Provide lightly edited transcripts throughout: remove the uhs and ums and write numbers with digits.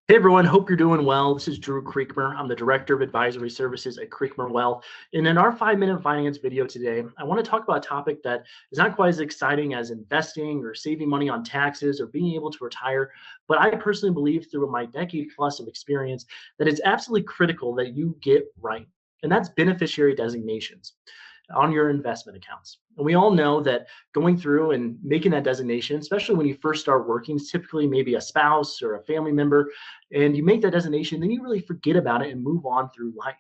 Hey everyone, hope you're doing well. This is Drew Creekmer. I'm the Director of Advisory Services at Creekmer Wealth. And in our 5-minute finance video today, I want to talk about a topic that is not quite as exciting as investing or saving money on taxes or being able to retire. But I personally believe through my decade plus of experience that it's absolutely critical that you get right. And that's beneficiary designations on your investment accounts. And we all know that going through and making that designation, especially when you first start working, is typically maybe a spouse or a family member, and you make that designation, then you really forget about it and move on through life.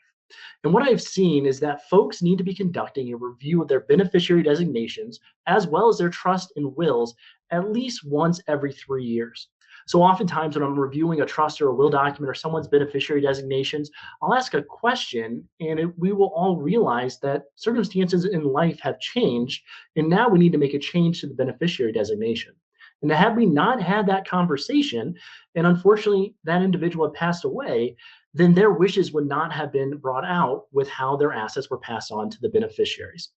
And what I've seen is that folks need to be conducting a review of their beneficiary designations as well as their trust and wills at least once every 3 years. So oftentimes when I'm reviewing a trust or a will document or someone's beneficiary designations, I'll ask a question and we will all realize that circumstances in life have changed and now we need to make a change to the beneficiary designation. And had we not had that conversation, and unfortunately that individual had passed away, then their wishes would not have been brought out with how their assets were passed on to the beneficiaries.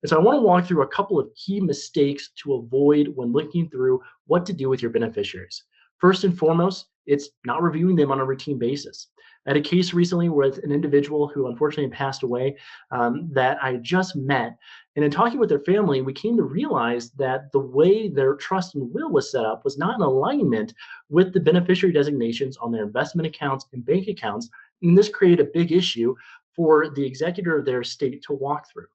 And so I want to walk through a couple of key mistakes to avoid when looking through what to do with your beneficiaries. First and foremost, it's not reviewing them on a routine basis. I had a case recently with an individual who unfortunately passed away that I just met. And in talking with their family, we came to realize that the way their trust and will was set up was not in alignment with the beneficiary designations on their investment accounts and bank accounts. And this created a big issue for the executor of their estate to walk through.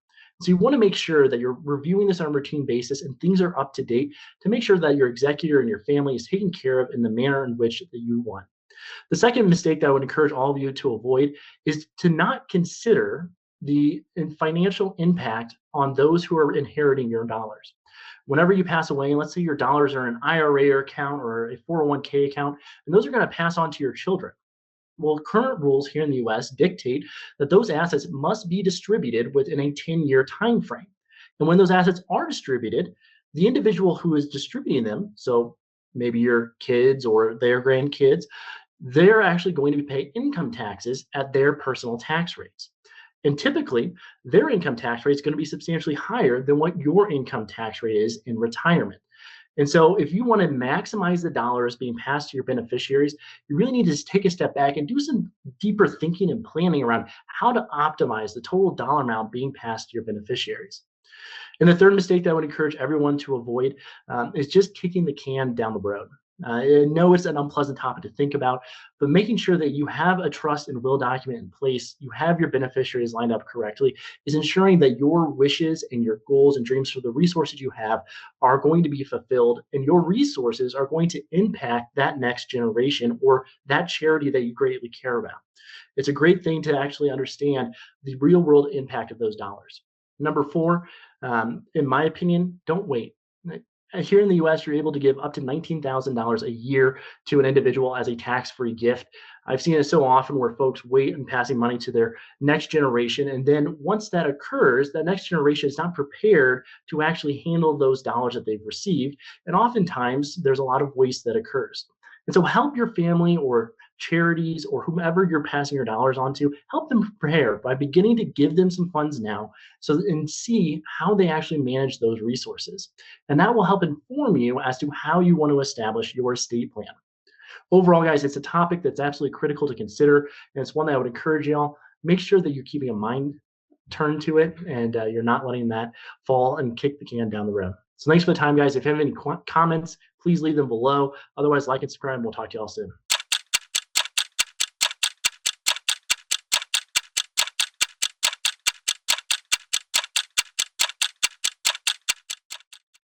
So you want to make sure that you're reviewing this on a routine basis and things are up to date to make sure that your executor and your family is taken care of in the manner in which that you want. The second mistake that I would encourage all of you to avoid is to not consider the financial impact on those who are inheriting your dollars. Whenever you pass away, and let's say your dollars are in an IRA account or a 401k account, and those are going to pass on to your children. Well, current rules here in the US dictate that those assets must be distributed within a 10-year time frame. And when those assets are distributed, the individual who is distributing them, so maybe your kids or their grandkids, they're actually going to pay income taxes at their personal tax rates. And typically, their income tax rate is going to be substantially higher than what your income tax rate is in retirement. And so if you want to maximize the dollars being passed to your beneficiaries, you really need to take a step back and do some deeper thinking and planning around how to optimize the total dollar amount being passed to your beneficiaries. And the third mistake that I would encourage everyone to avoid is just kicking the can down the road. I know it's an unpleasant topic to think about, but making sure that you have a trust and will document in place, you have your beneficiaries lined up correctly, is ensuring that your wishes and your goals and dreams for the resources you have are going to be fulfilled, and your resources are going to impact that next generation or that charity that you greatly care about. It's a great thing to actually understand the real world impact of those dollars. Number four, in my opinion, don't wait. Here in the US, you're able to give up to $19,000 a year to an individual as a tax free gift. I've seen it so often where folks wait in passing money to their next generation. And then once that occurs, that next generation is not prepared to actually handle those dollars that they've received. And oftentimes, there's a lot of waste that occurs. And so, help your family or charities or whomever you're passing your dollars on to, help them prepare by beginning to give them some funds now and see how they actually manage those resources. And that will help inform you as to how you want to establish your estate plan. Overall, guys, it's a topic that's absolutely critical to consider, and it's one that I would encourage y'all. Make sure that you're keeping a mind turned to it and you're not letting that fall and kick the can down the road. So thanks for the time, guys. If you have any comments, please leave them below. Otherwise, like and subscribe, and we'll talk to y'all soon.